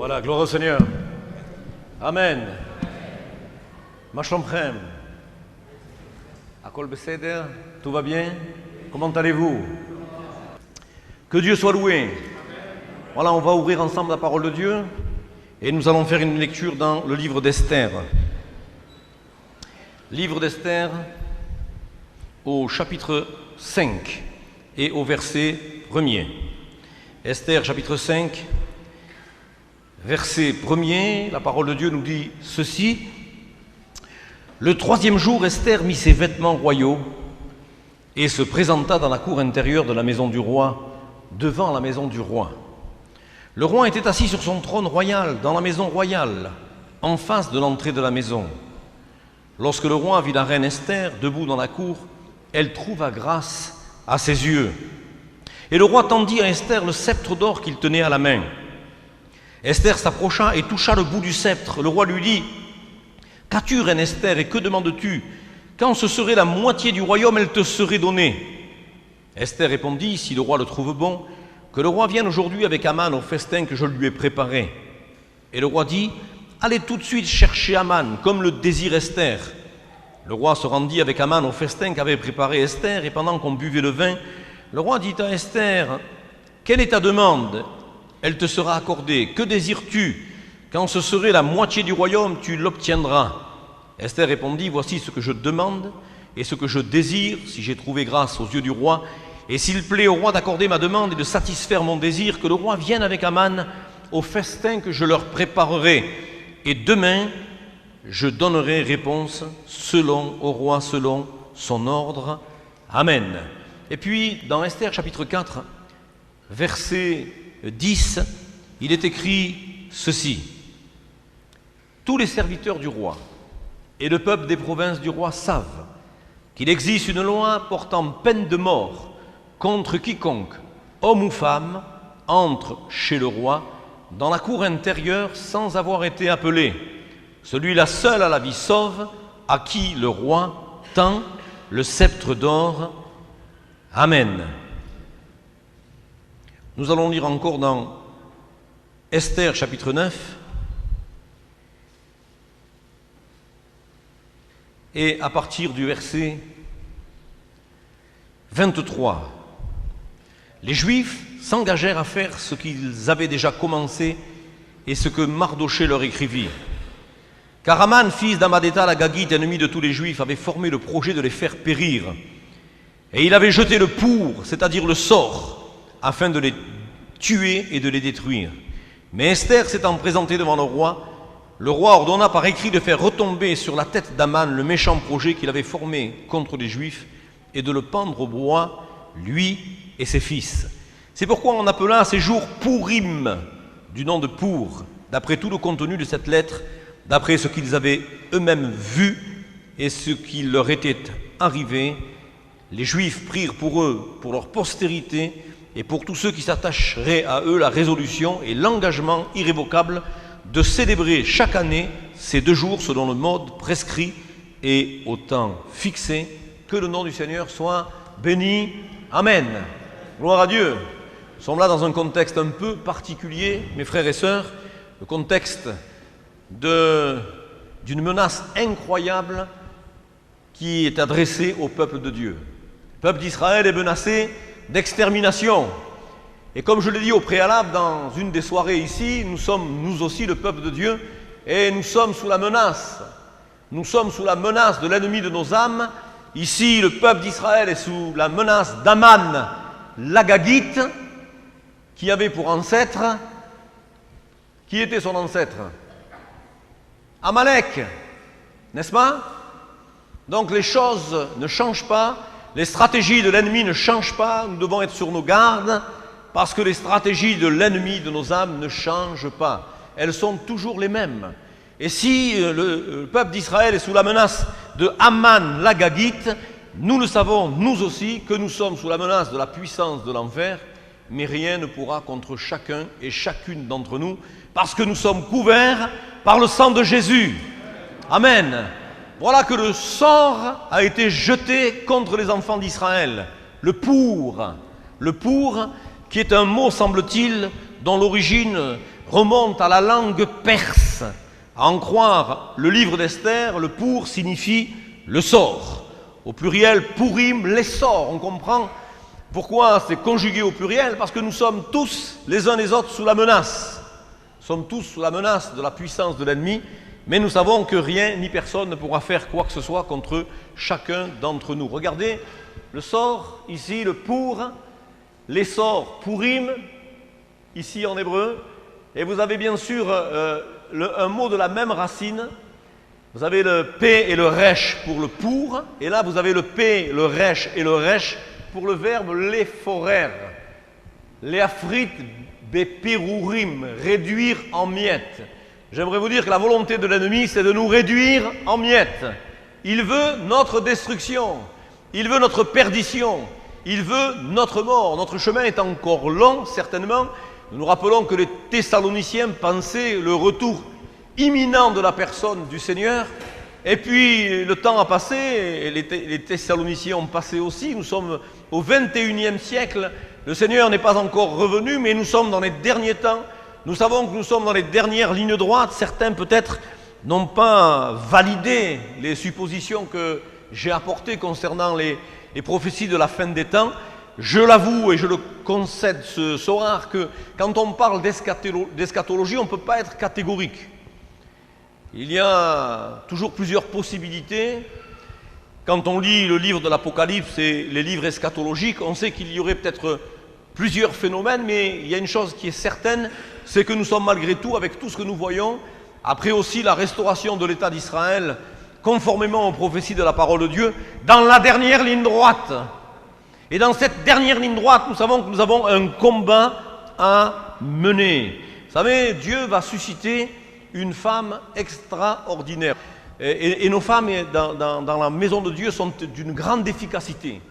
Voilà, gloire au Seigneur. Amen. Ma שלומכם? הכל בסדר? Tout va bien? Comment allez-vous? Que Dieu soit loué. Voilà, on va ouvrir ensemble la parole de Dieu et nous allons faire une lecture dans le livre d'Esther. Livre d'Esther au chapitre 5 et au verset 1er. Esther chapitre 5, verset 1er, la parole de Dieu nous dit ceci. Le troisième jour, Esther mit ses vêtements royaux et se présenta dans la cour intérieure de la maison du roi, devant la maison du roi. Le roi était assis sur son trône royal, dans la maison royale, en face de l'entrée de la maison. Lorsque le roi vit la reine Esther debout dans la cour, elle trouva grâce à ses yeux. Et le roi tendit à Esther le sceptre d'or qu'il tenait à la main. Esther s'approcha et toucha le bout du sceptre. Le roi lui dit: « Qu'as-tu, reine Esther, et que demandes-tu? Quand ce serait la moitié du royaume, elle te serait donnée. » Esther répondit, si le roi le trouve bon, que le roi vienne aujourd'hui avec Aman au festin que je lui ai préparé. Et le roi dit: « Allez tout de suite chercher Aman, comme le désire Esther. » Le roi se rendit avec Aman au festin qu'avait préparé Esther, et pendant qu'on buvait le vin, le roi dit à Esther: « Quelle est ta demande? Elle te sera accordée. Que désires-tu? Quand ce serait la moitié du royaume, tu l'obtiendras. » Esther répondit: « Voici ce que je demande et ce que je désire, si j'ai trouvé grâce aux yeux du roi. Et s'il plaît au roi d'accorder ma demande et de satisfaire mon désir, que le roi vienne avec Aman au festin que je leur préparerai. Et demain, je donnerai réponse au roi selon son ordre. Amen. » Et puis, dans Esther chapitre 4, verset 10, il est écrit ceci. « Tous les serviteurs du roi et le peuple des provinces du roi savent qu'il existe une loi portant peine de mort contre quiconque, homme ou femme, entre chez le roi dans la cour intérieure sans avoir été appelé. Celui-là seul a la vie sauve, à qui le roi tend le sceptre d'or. Amen. » Nous allons lire encore dans Esther chapitre 9 et à partir du verset 23. Les Juifs s'engagèrent à faire ce qu'ils avaient déjà commencé et ce que Mardochée leur écrivit. Car Aman, fils d'Amadatha l'Agagite, ennemi de tous les Juifs, avait formé le projet de les faire périr. Et il avait jeté le pour, c'est-à-dire le sort, afin de les tuer et de les détruire. Mais Esther s'étant présentée devant le roi ordonna par écrit de faire retomber sur la tête d'Aman le méchant projet qu'il avait formé contre les Juifs et de le pendre au bois, lui et ses fils. C'est pourquoi on appela ces jours Pourim, du nom de Pour, d'après tout le contenu de cette lettre, d'après ce qu'ils avaient eux-mêmes vu et ce qui leur était arrivé. Les Juifs prirent pour eux, pour leur postérité et pour tous ceux qui s'attacheraient à eux, la résolution et l'engagement irrévocable de célébrer chaque année ces 2 jours selon le mode prescrit et au temps fixé. Que le nom du Seigneur soit béni. Amen. Gloire à Dieu. Nous sommes là dans un contexte un peu particulier, mes frères et sœurs, le contexte d'une menace incroyable qui est adressée au peuple de Dieu. Le peuple d'Israël est menacé d'extermination. Et comme je l'ai dit au préalable dans une des soirées ici, nous sommes nous aussi le peuple de Dieu et nous sommes sous la menace. Nous sommes sous la menace de l'ennemi de nos âmes. Ici, le peuple d'Israël est sous la menace d'Aman l'Agagite, qui avait pour ancêtre, qui était son ancêtre? Amalek, n'est-ce pas? Donc les choses ne changent pas, les stratégies de l'ennemi ne changent pas, nous devons être sur nos gardes, parce que les stratégies de l'ennemi de nos âmes ne changent pas. Elles sont toujours les mêmes. Et si le peuple d'Israël est sous la menace de Aman l'Agagite, nous le savons, nous aussi, que nous sommes sous la menace de la puissance de l'enfer, mais rien ne pourra contre chacun et chacune d'entre nous, parce que nous sommes couverts par le sang de Jésus. Amen. Voilà que le sort a été jeté contre les enfants d'Israël. Le pour, qui est un mot, semble-t-il, dont l'origine remonte à la langue perse. À en croire le livre d'Esther, le pour signifie le sort. Au pluriel, pourim, les sorts. On comprend pourquoi c'est conjugué au pluriel, parce que nous sommes tous, les uns les autres, sous la menace. Nous sommes tous sous la menace de la puissance de l'ennemi, mais nous savons que rien ni personne ne pourra faire quoi que ce soit contre chacun d'entre nous. Regardez le sort, ici le pour, les sorts, pourim, ici en hébreu, et vous avez bien sûr un mot de la même racine. Vous avez le P et le resh pour le pour, et là vous avez le P, le resh et le resh pour le verbe l'ephorer. Léafrit bepirurim, réduire en miettes. J'aimerais vous dire que la volonté de l'ennemi, c'est de nous réduire en miettes. Il veut notre destruction, il veut notre perdition, il veut notre mort. Notre chemin est encore long, certainement. Nous nous rappelons que les Thessaloniciens pensaient le retour imminent de la personne du Seigneur. Et puis le temps a passé, et les Thessaloniciens ont passé aussi. Nous sommes au XXIe siècle. Le Seigneur n'est pas encore revenu, mais nous sommes dans les derniers temps. Nous savons que nous sommes dans les dernières lignes droites. Certains peut-être n'ont pas validé les suppositions que j'ai apportées concernant les prophéties de la fin des temps. Je l'avoue et je le concède ce soir que quand on parle d'eschatologie, on ne peut pas être catégorique. Il y a toujours plusieurs possibilités. Quand on lit le livre de l'Apocalypse et les livres eschatologiques, on sait qu'il y aurait peut-être plusieurs phénomènes, mais il y a une chose qui est certaine, c'est que nous sommes malgré tout, avec tout ce que nous voyons, après aussi la restauration de l'État d'Israël, conformément aux prophéties de la parole de Dieu, dans la dernière ligne droite. Et dans cette dernière ligne droite, nous savons que nous avons un combat à mener. Vous savez, Dieu va susciter une femme extraordinaire. Et nos femmes dans la maison de Dieu sont d'une grande efficacité.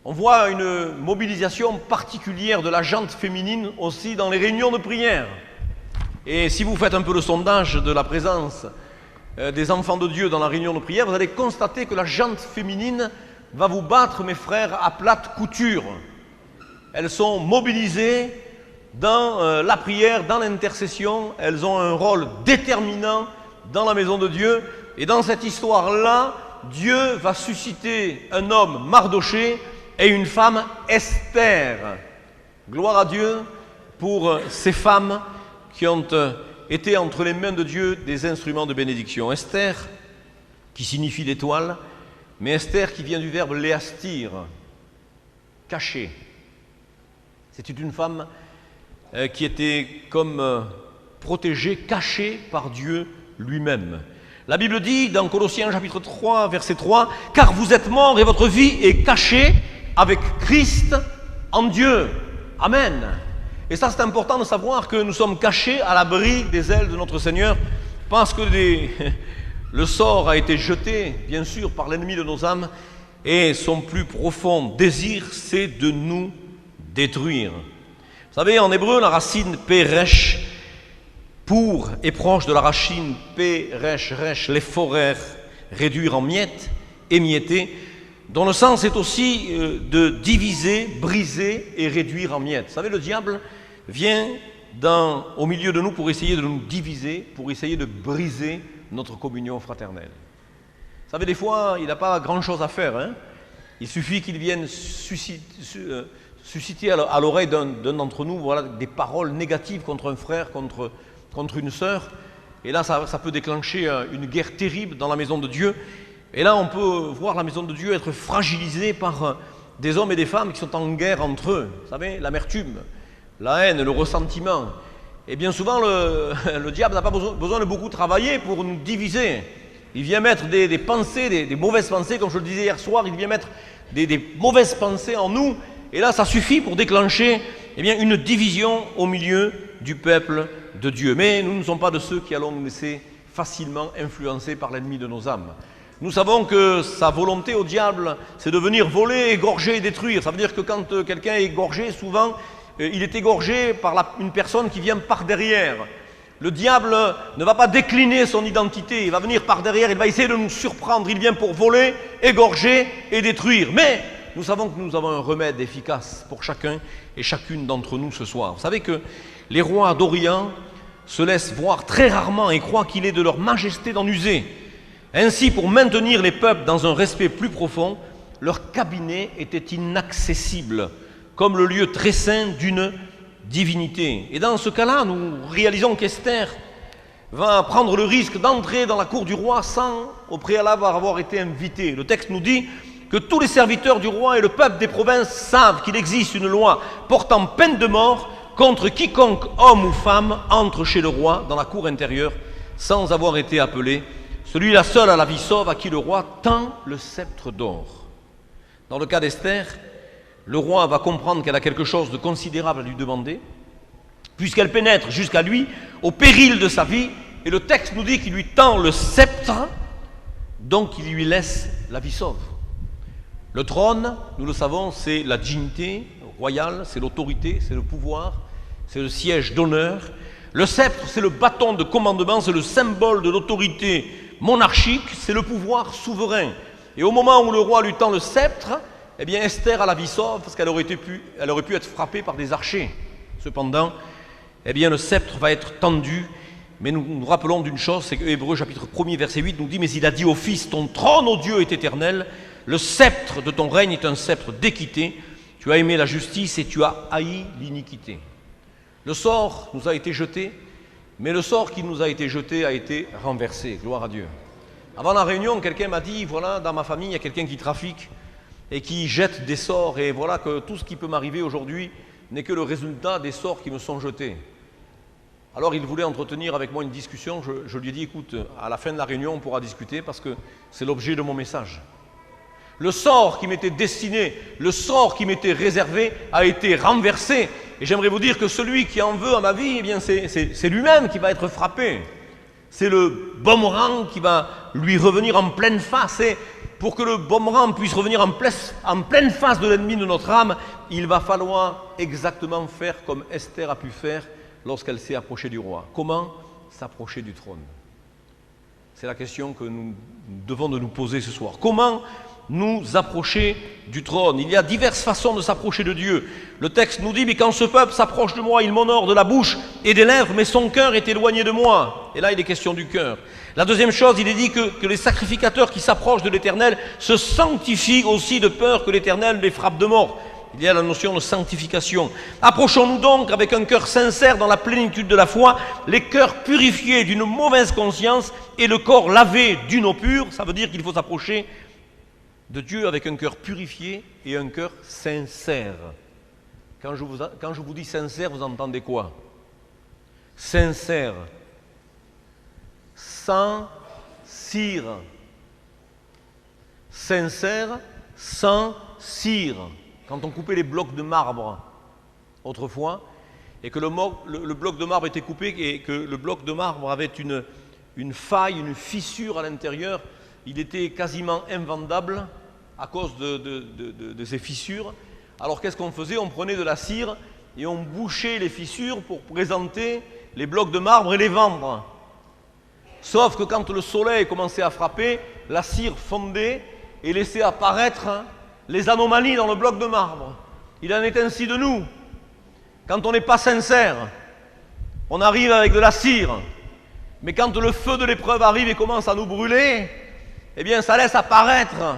On voit une mobilisation particulière de la gente féminine aussi dans les réunions de prière. Et si vous faites un peu le sondage de la présence des enfants de Dieu dans la réunion de prière, vous allez constater que la gente féminine va vous battre, mes frères, à plate couture. Elles sont mobilisées dans la prière, dans l'intercession. Elles ont un rôle déterminant dans la maison de Dieu. Et dans cette histoire-là, Dieu va susciter un homme, Mardoché, et une femme, Esther. Gloire à Dieu pour ces femmes qui ont été entre les mains de Dieu des instruments de bénédiction. Esther, qui signifie l'étoile, mais Esther qui vient du verbe léastir, caché. C'était une femme qui était comme protégée, cachée par Dieu lui-même. La Bible dit dans Colossiens chapitre 3, verset 3, « Car vous êtes morts et votre vie est cachée avec Christ en Dieu. » Amen. Et ça, c'est important de savoir que nous sommes cachés à l'abri des ailes de notre Seigneur, parce que le sort a été jeté, bien sûr, par l'ennemi de nos âmes, et son plus profond désir, c'est de nous détruire. Vous savez, en hébreu, la racine péresh, pour, est proche de la racine péresh, resh, les forêts, réduire en miettes, émietter, dont le sens est aussi de diviser, briser et réduire en miettes. Vous savez, le diable vient au milieu de nous pour essayer de nous diviser, pour essayer de briser notre communion fraternelle. Vous savez, des fois, il n'a pas grand-chose à faire. Hein. Il suffit qu'il vienne susciter à l'oreille d'un d'entre nous, voilà, des paroles négatives contre un frère, contre une sœur. Et là, ça peut déclencher une guerre terrible dans la maison de Dieu. Et là, on peut voir la maison de Dieu être fragilisée par des hommes et des femmes qui sont en guerre entre eux. Vous savez, l'amertume, la haine, le ressentiment. Et bien souvent, le diable n'a pas besoin de beaucoup travailler pour nous diviser. Il vient mettre des pensées, des mauvaises pensées, comme je le disais hier soir, il vient mettre des mauvaises pensées en nous. Et là, ça suffit pour déclencher une division au milieu du peuple de Dieu. Mais nous ne sommes pas de ceux qui allons nous laisser facilement influencer par l'ennemi de nos âmes. Nous savons que sa volonté au diable, c'est de venir voler, égorger et détruire. Ça veut dire que quand quelqu'un est égorgé, souvent, il est égorgé par une personne qui vient par derrière. Le diable ne va pas décliner son identité, il va venir par derrière, il va essayer de nous surprendre. Il vient pour voler, égorger et détruire. Mais nous savons que nous avons un remède efficace pour chacun et chacune d'entre nous ce soir. Vous savez que les rois d'Orient se laissent voir très rarement et croient qu'il est de leur majesté d'en user. Ainsi, pour maintenir les peuples dans un respect plus profond, leur cabinet était inaccessible, comme le lieu très saint d'une divinité. Et dans ce cas-là, nous réalisons qu'Esther va prendre le risque d'entrer dans la cour du roi sans, au préalable, avoir été invitée. Le texte nous dit que tous les serviteurs du roi et le peuple des provinces savent qu'il existe une loi portant peine de mort contre quiconque, homme ou femme, entre chez le roi dans la cour intérieure sans avoir été appelé, celui-là seul a la vie sauve à qui le roi tend le sceptre d'or. Dans le cas d'Esther, le roi va comprendre qu'elle a quelque chose de considérable à lui demander, puisqu'elle pénètre jusqu'à lui au péril de sa vie, et le texte nous dit qu'il lui tend le sceptre, donc il lui laisse la vie sauve. Le trône, nous le savons, c'est la dignité royale, c'est l'autorité, c'est le pouvoir, c'est le siège d'honneur. Le sceptre, c'est le bâton de commandement, c'est le symbole de l'autorité monarchique, c'est le pouvoir souverain. Et au moment où le roi lui tend le sceptre, eh bien Esther a la vie sauve parce qu'elle aurait pu être frappée par des archers. Cependant, eh bien le sceptre va être tendu, mais nous nous rappelons d'une chose, c'est que Hébreux chapitre 1er verset 8 nous dit « Mais il a dit au Fils, ton trône, ô Dieu, est éternel, le sceptre de ton règne est un sceptre d'équité, tu as aimé la justice et tu as haï l'iniquité. » Le sort nous a été jeté, mais le sort qui nous a été jeté a été renversé, gloire à Dieu. Avant la réunion, quelqu'un m'a dit, voilà, dans ma famille, il y a quelqu'un qui trafique et qui jette des sorts, et voilà que tout ce qui peut m'arriver aujourd'hui n'est que le résultat des sorts qui me sont jetés. Alors il voulait entretenir avec moi une discussion, je lui ai dit, écoute, à la fin de la réunion, on pourra discuter parce que c'est l'objet de mon message. Le sort qui m'était destiné, le sort qui m'était réservé a été renversé. Et j'aimerais vous dire que celui qui en veut à ma vie, eh bien c'est lui-même qui va être frappé. C'est le boomerang qui va lui revenir en pleine face. Et pour que le boomerang puisse revenir en pleine face de l'ennemi de notre âme, il va falloir exactement faire comme Esther a pu faire lorsqu'elle s'est approchée du roi. Comment s'approcher du trône? C'est la question que nous devons de nous poser ce soir. Comment nous approcher du trône? Il y a diverses façons de s'approcher de Dieu. Le texte nous dit, mais quand ce peuple s'approche de moi, il m'honore de la bouche et des lèvres, mais son cœur est éloigné de moi. Et là, il est question du cœur. La deuxième chose, il est dit que les sacrificateurs qui s'approchent de l'Éternel se sanctifient aussi de peur que l'Éternel les frappe de mort. Il y a la notion de sanctification. Approchons-nous donc avec un cœur sincère dans la plénitude de la foi, les cœurs purifiés d'une mauvaise conscience et le corps lavé d'une eau pure. Ça veut dire qu'il faut s'approcher de Dieu avec un cœur purifié et un cœur sincère. Quand je vous dis sincère, vous entendez quoi? Sincère, sans cire. Sincère, sans cire. Quand on coupait les blocs de marbre autrefois, et que le bloc de marbre était coupé et que le bloc de marbre avait une faille, une fissure à l'intérieur, il était quasiment invendable à cause de ces fissures. Alors qu'est-ce qu'on faisait? On prenait de la cire et on bouchait les fissures pour présenter les blocs de marbre et les vendre. Sauf que quand le soleil commençait à frapper, la cire fondait et laissait apparaître les anomalies dans le bloc de marbre. Il en est ainsi de nous. Quand on n'est pas sincère, on arrive avec de la cire. Mais quand le feu de l'épreuve arrive et commence à nous brûler, eh bien ça laisse apparaître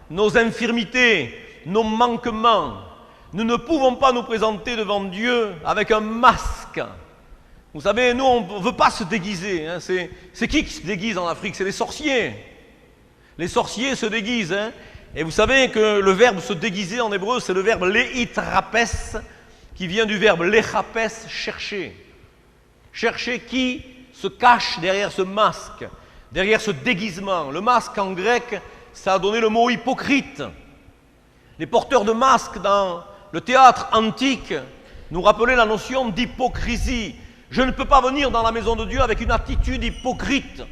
nos infirmités, nos manquements. Nous ne pouvons pas nous présenter devant Dieu avec un masque. Vous savez, nous, on ne veut pas se déguiser. Hein. C'est qui se déguise en Afrique? C'est les sorciers. Les sorciers se déguisent. Hein. Et vous savez que le verbe se déguiser en hébreu, c'est le verbe leitrapes, qui vient du verbe lechapes, chercher. Chercher qui se cache derrière ce masque, derrière ce déguisement. Le masque en grec, ça a donné le mot hypocrite. Les porteurs de masques dans le théâtre antique nous rappelaient la notion d'hypocrisie. Je ne peux pas venir dans la maison de Dieu avec une attitude hypocrite.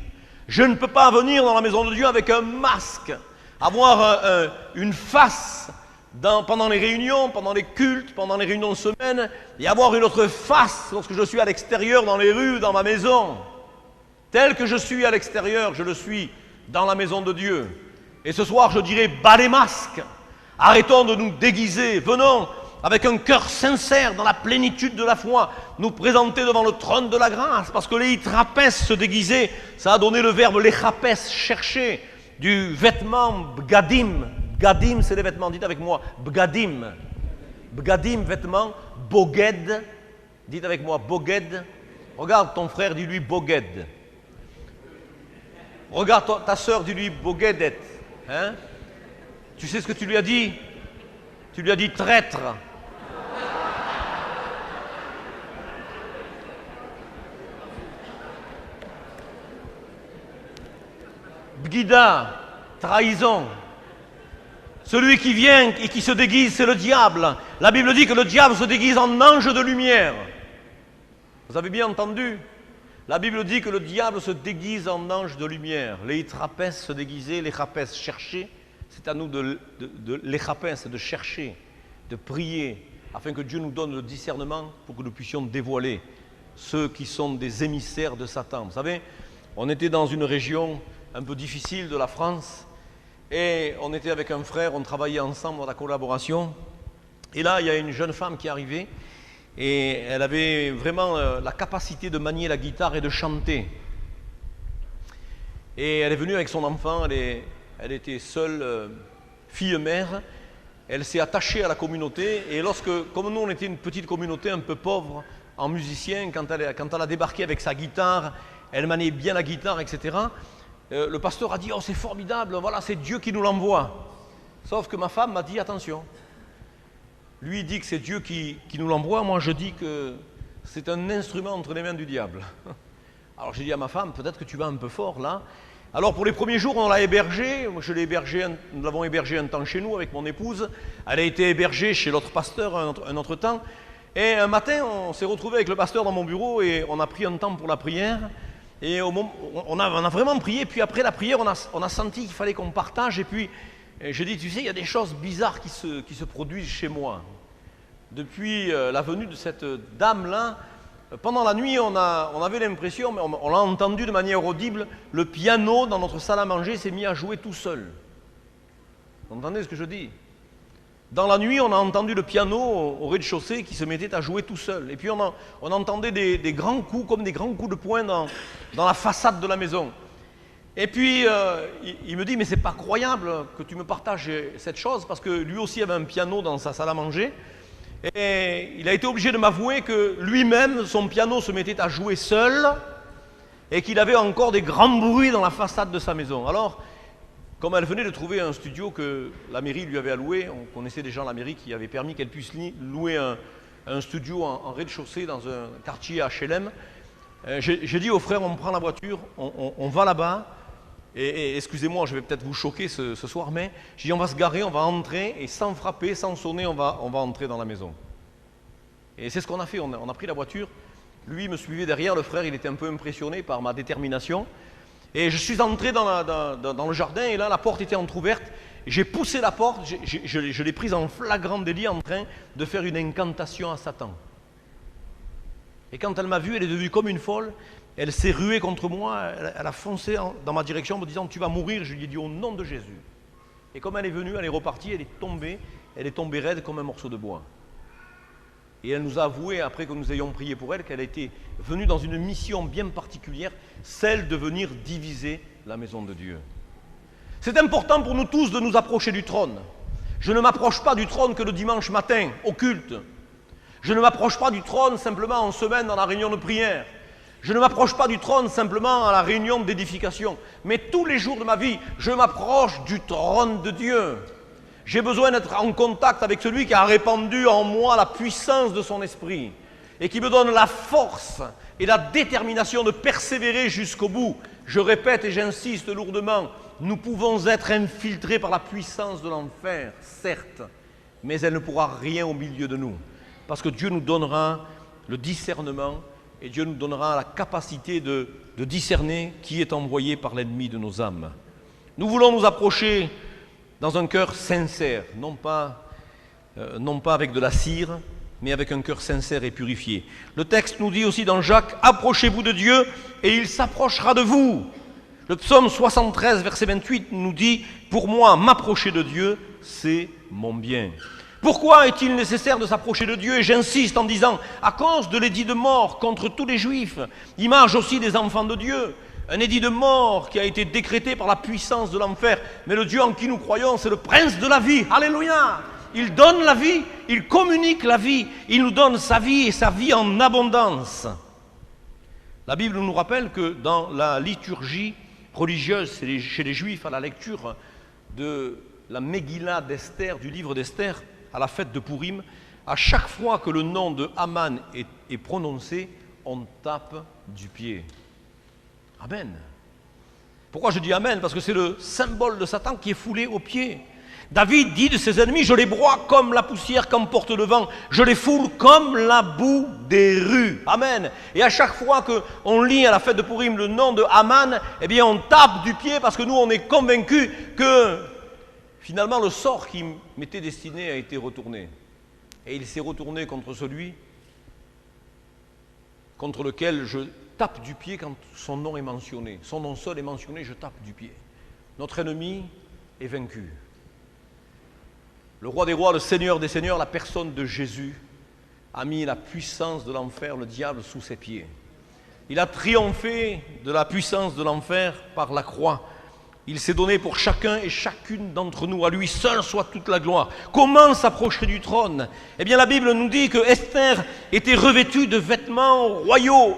Je ne peux pas venir dans la maison de Dieu avec un masque, avoir une face pendant les réunions, pendant les cultes, pendant les réunions de semaine, et avoir une autre face lorsque je suis à l'extérieur, dans les rues, dans ma maison. Tel que je suis à l'extérieur, je le suis dans la maison de Dieu. Et ce soir, je dirais, bas les masques. Arrêtons de nous déguiser. Venons avec un cœur sincère, dans la plénitude de la foi, nous présenter devant le trône de la grâce, parce que les hitrapès se déguisaient, ça a donné le verbe l'échapès, chercher, du vêtement bgadim. Bgadim, c'est les vêtements, dites avec moi, bgadim. Bgadim, vêtements, boged, dites avec moi, boged. Regarde ton frère, dis-lui boged. Regarde ta sœur, dis-lui bogedet. Hein? Tu sais ce que tu lui as dit? Tu lui as dit traître. Bgida, trahison. Celui qui vient et qui se déguise, c'est le diable. La Bible dit que le diable se déguise en ange de lumière. Vous avez bien entendu? La Bible dit que le diable se déguise en ange de lumière. Les hitrapès se déguisaient, les chapès chercher. C'est à nous de les chapès, de chercher, de prier, afin que Dieu nous donne le discernement pour que nous puissions dévoiler ceux qui sont des émissaires de Satan. Vous savez, on était dans une région un peu difficile de la France, et on était avec un frère, on travaillait ensemble dans la collaboration, et là, il y a une jeune femme qui est arrivée, et elle avait vraiment la capacité de manier la guitare et de chanter. Et elle est venue avec son enfant, elle était seule, fille-mère, elle s'est attachée à la communauté, et comme nous on était une petite communauté un peu pauvre en musiciens, quand elle a débarqué avec sa guitare, elle maniait bien la guitare, etc., le pasteur a dit « Oh, c'est formidable, voilà, c'est Dieu qui nous l'envoie. » Sauf que ma femme m'a dit « Attention, lui dit que c'est Dieu qui nous l'envoie, moi je dis que c'est un instrument entre les mains du diable. » Alors j'ai dit à ma femme « Peut-être que tu vas un peu fort là. » Alors pour les premiers jours, on l'a hébergé, nous l'avons hébergé un temps chez nous avec mon épouse, elle a été hébergée chez l'autre pasteur un autre temps, et un matin, on s'est retrouvé avec le pasteur dans mon bureau et on a pris un temps pour la prière. Et on a vraiment prié, puis après la prière, on a senti qu'il fallait qu'on partage, et puis j'ai dit, tu sais, il y a des choses bizarres qui se produisent chez moi. Depuis la venue de cette dame-là, pendant la nuit, on avait l'impression, mais on l'a entendu de manière audible, le piano dans notre salle à manger s'est mis à jouer tout seul. Vous entendez ce que je dis? Dans la nuit, on a entendu le piano au rez-de-chaussée qui se mettait à jouer tout seul. Et puis on entendait des grands coups, comme des grands coups de poing dans la façade de la maison. Et puis il me dit, mais c'est pas croyable que tu me partages cette chose, parce que lui aussi avait un piano dans sa salle à manger. Et il a été obligé de m'avouer que lui-même, son piano se mettait à jouer seul, et qu'il avait encore des grands bruits dans la façade de sa maison. Alors, comme elle venait de trouver un studio que la mairie lui avait alloué, on connaissait des gens à la mairie qui avaient permis qu'elle puisse louer un studio en rez-de-chaussée dans un quartier HLM. J'ai dit au frère, on prend la voiture, on va là-bas, et excusez-moi, je vais peut-être vous choquer ce soir, mais j'ai dit on va se garer, on va entrer, et sans frapper, sans sonner, on va entrer dans la maison. Et c'est ce qu'on a fait, on a pris la voiture, lui me suivait derrière, le frère il était un peu impressionné par ma détermination. Et je suis entré dans le jardin, et là la porte était entrouverte. J'ai poussé la porte, je l'ai prise en flagrant délit en train de faire une incantation à Satan. Et quand elle m'a vu, elle est devenue comme une folle. Elle s'est ruée contre moi, elle a foncé dans ma direction en me disant « Tu vas mourir », je lui ai dit « Au nom de Jésus ». Et comme elle est venue, elle est repartie, elle est tombée raide comme un morceau de bois. Et elle nous a avoué, après que nous ayons prié pour elle, qu'elle était venue dans une mission bien particulière, celle de venir diviser la maison de Dieu. C'est important pour nous tous de nous approcher du trône. Je ne m'approche pas du trône que le dimanche matin, au culte. Je ne m'approche pas du trône simplement en semaine dans la réunion de prière. Je ne m'approche pas du trône simplement à la réunion d'édification. Mais tous les jours de ma vie, je m'approche du trône de Dieu. J'ai besoin d'être en contact avec celui qui a répandu en moi la puissance de son esprit et qui me donne la force et la détermination de persévérer jusqu'au bout. Je répète et j'insiste lourdement, nous pouvons être infiltrés par la puissance de l'enfer, certes, mais elle ne pourra rien au milieu de nous. Parce que Dieu nous donnera le discernement et Dieu nous donnera la capacité de discerner qui est envoyé par l'ennemi de nos âmes. Nous voulons nous approcher dans un cœur sincère, non pas avec de la cire, mais avec un cœur sincère et purifié. Le texte nous dit aussi dans Jacques, « Approchez-vous de Dieu et il s'approchera de vous ». Le psaume 73, verset 28 nous dit, « Pour moi, m'approcher de Dieu, c'est mon bien ». Pourquoi est-il nécessaire de s'approcher de Dieu? Et j'insiste en disant, à cause de l'édit de mort contre tous les Juifs, image aussi des enfants de Dieu. Un édit de mort qui a été décrété par la puissance de l'enfer. Mais le Dieu en qui nous croyons, c'est le prince de la vie. Alléluia! Il donne la vie, il communique la vie, il nous donne sa vie et sa vie en abondance. La Bible nous rappelle que dans la liturgie religieuse chez les Juifs, à la lecture de la Megillah d'Esther, du livre d'Esther, à la fête de Pourim, à chaque fois que le nom de Haman est prononcé, on tape du pied. Amen. Pourquoi je dis Amen? Parce que c'est le symbole de Satan qui est foulé aux pieds. David dit de ses ennemis, je les broie comme la poussière qu'emporte le vent, je les foule comme la boue des rues. Amen. Et à chaque fois qu'on lit à la fête de Pourim le nom de Haman, eh bien on tape du pied parce que nous on est convaincus que finalement le sort qui m'était destiné a été retourné. Et il s'est retourné contre celui contre lequel je tape du pied quand son nom est mentionné. Son nom seul est mentionné, je tape du pied. Notre ennemi est vaincu. Le roi des rois, le seigneur des seigneurs, la personne de Jésus, a mis la puissance de l'enfer, le diable, sous ses pieds. Il a triomphé de la puissance de l'enfer par la croix. Il s'est donné pour chacun et chacune d'entre nous. À lui seul soit toute la gloire. Comment s'approcher du trône? Eh bien, la Bible nous dit que Esther était revêtue de vêtements royaux.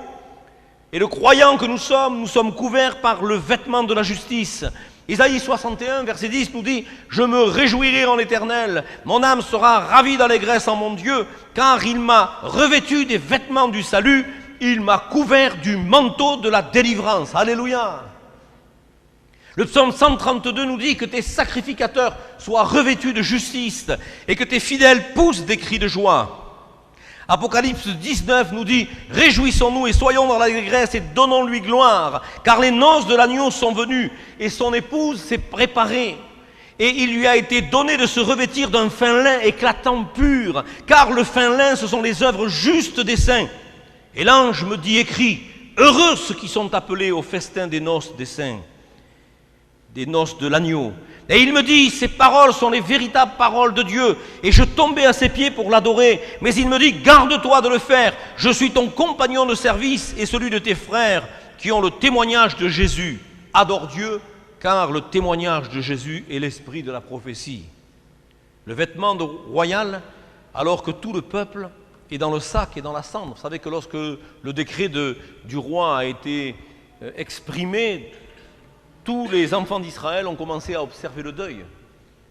Et le croyant que nous sommes couverts par le vêtement de la justice. Isaïe 61, verset 10 nous dit « Je me réjouirai en l'Éternel, mon âme sera ravie d'allégresse en mon Dieu, car il m'a revêtu des vêtements du salut, il m'a couvert du manteau de la délivrance. » Alléluia. Le psaume 132 nous dit que tes sacrificateurs soient revêtus de justice et que tes fidèles poussent des cris de joie. Apocalypse 19 nous dit « Réjouissons-nous et soyons dans l'allégresse et donnons-lui gloire, car les noces de l'agneau sont venues et son épouse s'est préparée. Et il lui a été donné de se revêtir d'un fin lin éclatant pur, car le fin lin, ce sont les œuvres justes des saints. Et l'ange me dit, écrit, heureux ceux qui sont appelés au festin des noces des saints, des noces de l'agneau. Et il me dit, ces paroles sont les véritables paroles de Dieu. Et je tombais à ses pieds pour l'adorer. Mais il me dit, garde-toi de le faire. Je suis ton compagnon de service et celui de tes frères qui ont le témoignage de Jésus. Adore Dieu, car le témoignage de Jésus est l'esprit de la prophétie. Le vêtement royal, alors que tout le peuple est dans le sac et dans la cendre. Vous savez que lorsque le décret du roi a été exprimé, tous les enfants d'Israël ont commencé à observer le deuil.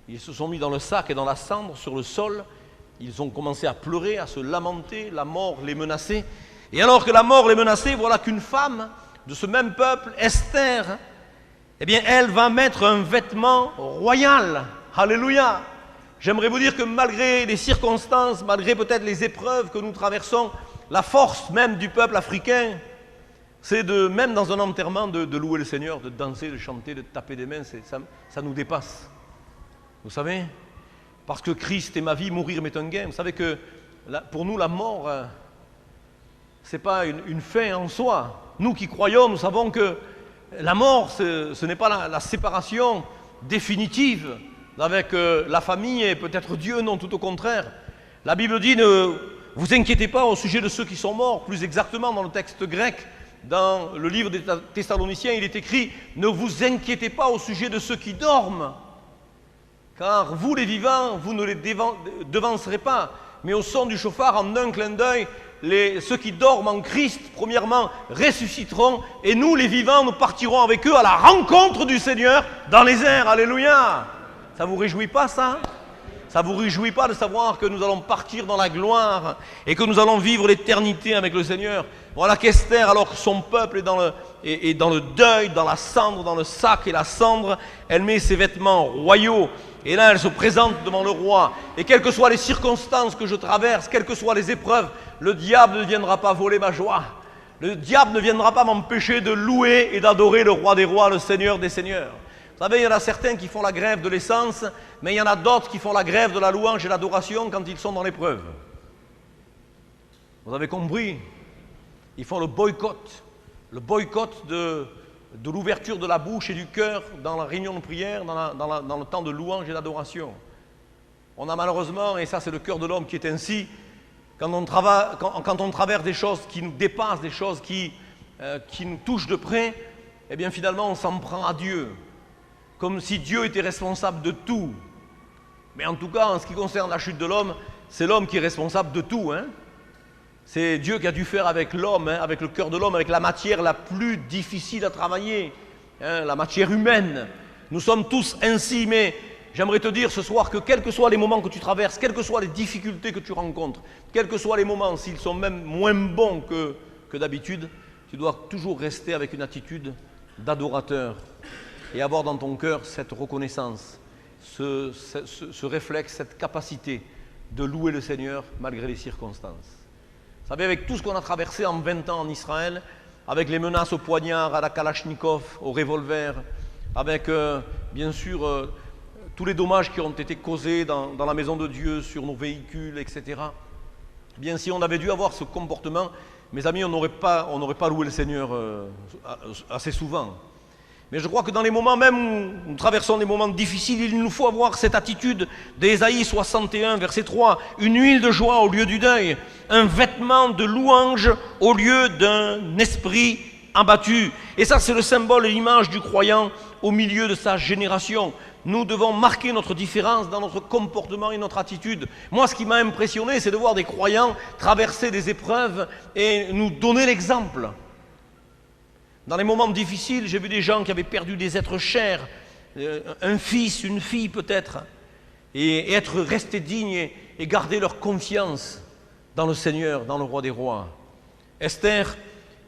Ils se sont mis dans le sac et dans la cendre sur le sol. Ils ont commencé à pleurer, à se lamenter. La mort les menaçait. Et alors que la mort les menaçait, voilà qu'une femme de ce même peuple, Esther, eh bien, elle va mettre un vêtement royal. Alléluia! J'aimerais vous dire que malgré les circonstances, malgré peut-être les épreuves que nous traversons, la force même du peuple africain, c'est même dans un enterrement, de louer le Seigneur, de danser, de chanter, de taper des mains, ça nous dépasse. Vous savez? Parce que Christ est ma vie, mourir m'est un gain. Vous savez que pour nous, la mort, ce n'est pas une fin en soi. Nous qui croyons, nous savons que la mort, ce n'est pas la séparation définitive avec la famille et peut-être Dieu, non, tout au contraire. La Bible dit, ne vous inquiétez pas au sujet de ceux qui sont morts, plus exactement dans le texte grec. Dans le livre des Thessaloniciens, il est écrit « Ne vous inquiétez pas au sujet de ceux qui dorment, car vous les vivants, vous ne les devancerez pas, mais au son du chauffard, en un clin d'œil, ceux qui dorment en Christ, premièrement, ressusciteront, et nous, les vivants, nous partirons avec eux à la rencontre du Seigneur dans les airs. » Alléluia! Ça ne vous réjouit pas, ça? Ça ne vous réjouit pas de savoir que nous allons partir dans la gloire et que nous allons vivre l'éternité avec le Seigneur? Voilà qu'Esther, alors que son peuple est dans le deuil, dans la cendre, dans le sac et la cendre, elle met ses vêtements royaux. Et là, elle se présente devant le roi. Et quelles que soient les circonstances que je traverse, quelles que soient les épreuves, le diable ne viendra pas voler ma joie. Le diable ne viendra pas m'empêcher de louer et d'adorer le roi des rois, le Seigneur des seigneurs. Vous savez, il y en a certains qui font la grève de l'essence, mais il y en a d'autres qui font la grève de la louange et l'adoration quand ils sont dans l'épreuve. Vous avez compris? Ils font le boycott de l'ouverture de la bouche et du cœur dans la réunion de prière, dans le temps de louange et d'adoration. On a malheureusement, et ça c'est le cœur de l'homme qui est ainsi, quand on traverse des choses qui nous dépassent, des choses qui nous touchent de près, eh bien finalement on s'en prend à Dieu, comme si Dieu était responsable de tout. Mais en tout cas, en ce qui concerne la chute de l'homme, c'est l'homme qui est responsable de tout. C'est Dieu qui a dû faire avec l'homme, avec le cœur de l'homme, avec la matière la plus difficile à travailler, la matière humaine. Nous sommes tous ainsi, mais j'aimerais te dire ce soir que quels que soient les moments que tu traverses, quelles que soient les difficultés que tu rencontres, quels que soient les moments, s'ils sont même moins bons que d'habitude, tu dois toujours rester avec une attitude d'adorateur et avoir dans ton cœur cette reconnaissance, ce réflexe, cette capacité de louer le Seigneur malgré les circonstances. Vous savez, avec tout ce qu'on a traversé en 20 ans en Israël, avec les menaces au poignard, à la Kalachnikov, au revolver, avec bien sûr tous les dommages qui ont été causés dans la maison de Dieu, sur nos véhicules, etc. Bien, si on avait dû avoir ce comportement, mes amis, on n'aurait pas loué le Seigneur assez souvent. Mais je crois que dans les moments même où nous traversons des moments difficiles, il nous faut avoir cette attitude d'Ésaïe 61, verset 3, une huile de joie au lieu du deuil, un vêtement de louange au lieu d'un esprit abattu. Et ça, c'est le symbole et l'image du croyant au milieu de sa génération. Nous devons marquer notre différence dans notre comportement et notre attitude. Moi, ce qui m'a impressionné, c'est de voir des croyants traverser des épreuves et nous donner l'exemple. Dans les moments difficiles, j'ai vu des gens qui avaient perdu des êtres chers, un fils, une fille peut-être, et être restés dignes et garder leur confiance dans le Seigneur, dans le Roi des Rois. Esther,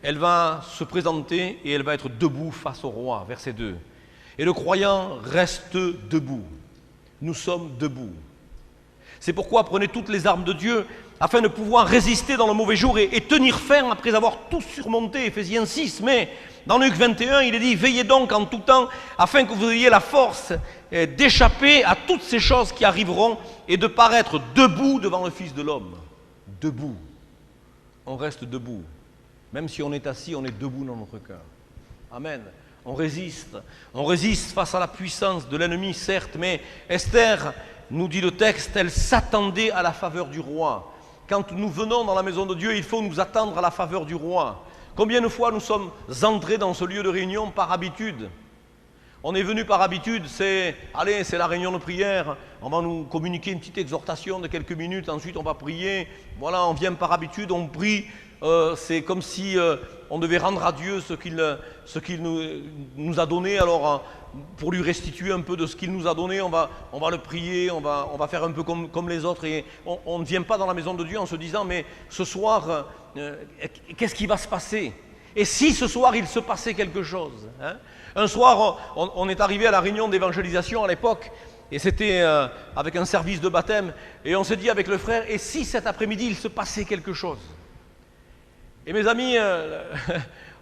elle va se présenter et elle va être debout face au roi, verset 2. Et le croyant reste debout. Nous sommes debout. C'est pourquoi prenez toutes les armes de Dieu afin de pouvoir résister dans le mauvais jour et tenir ferme après avoir tout surmonté. Éphésiens 6. Mais dans Luc 21, il est dit « Veillez donc en tout temps afin que vous ayez la force d'échapper à toutes ces choses qui arriveront et de paraître debout devant le Fils de l'homme. » Debout. On reste debout. Même si on est assis, on est debout dans notre cœur. Amen. On résiste face à la puissance de l'ennemi, certes, mais Esther, nous dit le texte, elle s'attendait à la faveur du roi. Quand nous venons dans la maison de Dieu, il faut nous attendre à la faveur du roi. Combien de fois nous sommes entrés dans ce lieu de réunion par habitude? On est venu par habitude, c'est la réunion de prière, on va nous communiquer une petite exhortation de quelques minutes, ensuite on va prier, voilà, on vient par habitude, on prie, c'est comme si on devait rendre à Dieu ce qu'il nous a donné, alors pour lui restituer un peu de ce qu'il nous a donné, on va le prier, on va faire un peu comme les autres, et on ne vient pas dans la maison de Dieu en se disant, mais ce soir, qu'est-ce qui va se passer? Et si ce soir il se passait quelque chose, hein? Un soir, on est arrivé à la réunion d'évangélisation à l'époque, et c'était avec un service de baptême, et on s'est dit avec le frère, et si cet après-midi il se passait quelque chose? Et mes amis,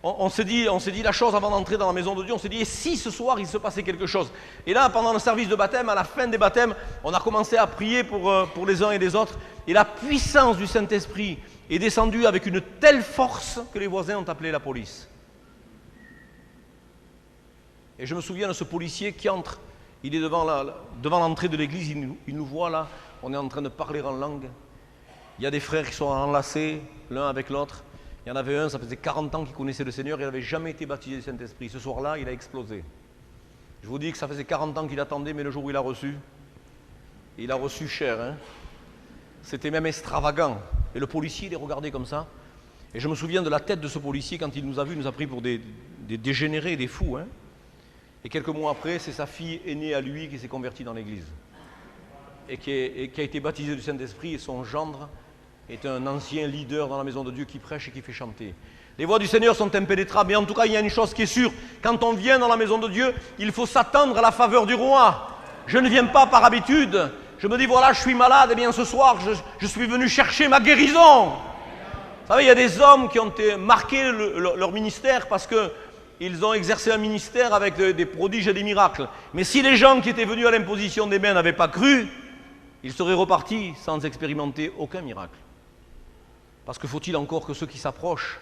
on s'est dit la chose avant d'entrer dans la maison de Dieu, on s'est dit, et si ce soir il se passait quelque chose? Et là, pendant le service de baptême, à la fin des baptêmes, on a commencé à prier pour les uns et les autres, et la puissance du Saint-Esprit est descendue avec une telle force que les voisins ont appelé la police. Et je me souviens de ce policier qui entre, il est devant l'entrée de l'église, il nous voit là, on est en train de parler en langue. Il y a des frères qui sont enlacés l'un avec l'autre. Il y en avait un, ça faisait 40 ans qu'il connaissait le Seigneur, il n'avait jamais été baptisé du Saint-Esprit. Ce soir-là, il a explosé. Je vous dis que ça faisait 40 ans qu'il attendait, mais le jour où il a reçu cher. Hein. C'était même extravagant. Et le policier, il les regardait comme ça. Et je me souviens de la tête de ce policier, quand il nous a vus, il nous a pris pour des dégénérés, des fous. Hein. Et quelques mois après, c'est sa fille aînée à lui qui s'est convertie dans l'église. Et qui a été baptisée du Saint-Esprit, et son gendre est un ancien leader dans la maison de Dieu qui prêche et qui fait chanter. Les voies du Seigneur sont impénétrables, mais en tout cas, il y a une chose qui est sûre. Quand on vient dans la maison de Dieu, il faut s'attendre à la faveur du roi. Je ne viens pas par habitude. Je me dis, voilà, je suis malade, et bien ce soir, je suis venu chercher ma guérison. Vous savez, il y a des hommes qui ont marqué leur ministère parce qu'ils ont exercé un ministère avec des prodiges et des miracles. Mais si les gens qui étaient venus à l'imposition des mains n'avaient pas cru, ils seraient repartis sans expérimenter aucun miracle. Parce que faut-il encore que ceux qui s'approchent,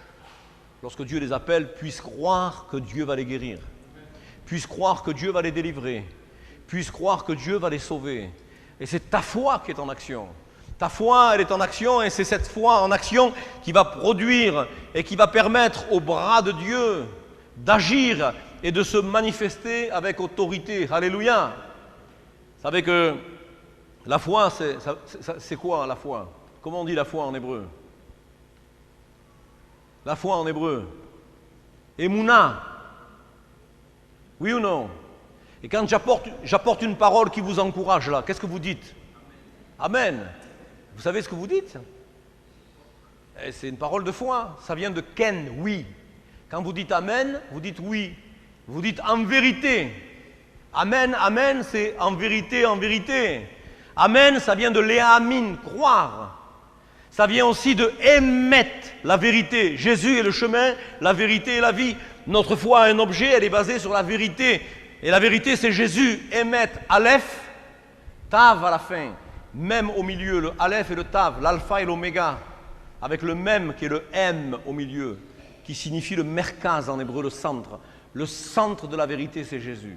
lorsque Dieu les appelle, puissent croire que Dieu va les guérir, puissent croire que Dieu va les délivrer, puissent croire que Dieu va les sauver. Et c'est ta foi qui est en action. Ta foi, elle est en action et c'est cette foi en action qui va produire et qui va permettre au bras de Dieu d'agir et de se manifester avec autorité. Alléluia. Vous savez que la foi, c'est quoi la foi? Comment on dit la foi en hébreu? La foi en hébreu. Emouna. Oui ou non? Et quand j'apporte une parole qui vous encourage là, qu'est-ce que vous dites? Amen. Vous savez ce que vous dites? C'est une parole de foi. Ça vient de ken, oui. Quand vous dites amen, vous dites oui. Vous dites en vérité. Amen, amen, c'est en vérité, en vérité. Amen, ça vient de léamin, croire. Ça vient aussi de émettre la vérité. Jésus est le chemin, la vérité et la vie. Notre foi a un objet, elle est basée sur la vérité. Et la vérité, c'est Jésus. Émettre, Aleph, Tav à la fin. Même au milieu, le Aleph et le Tav, l'alpha et l'oméga. Avec le même qui est le M au milieu, qui signifie le merkaz en hébreu, le centre. Le centre de la vérité, c'est Jésus.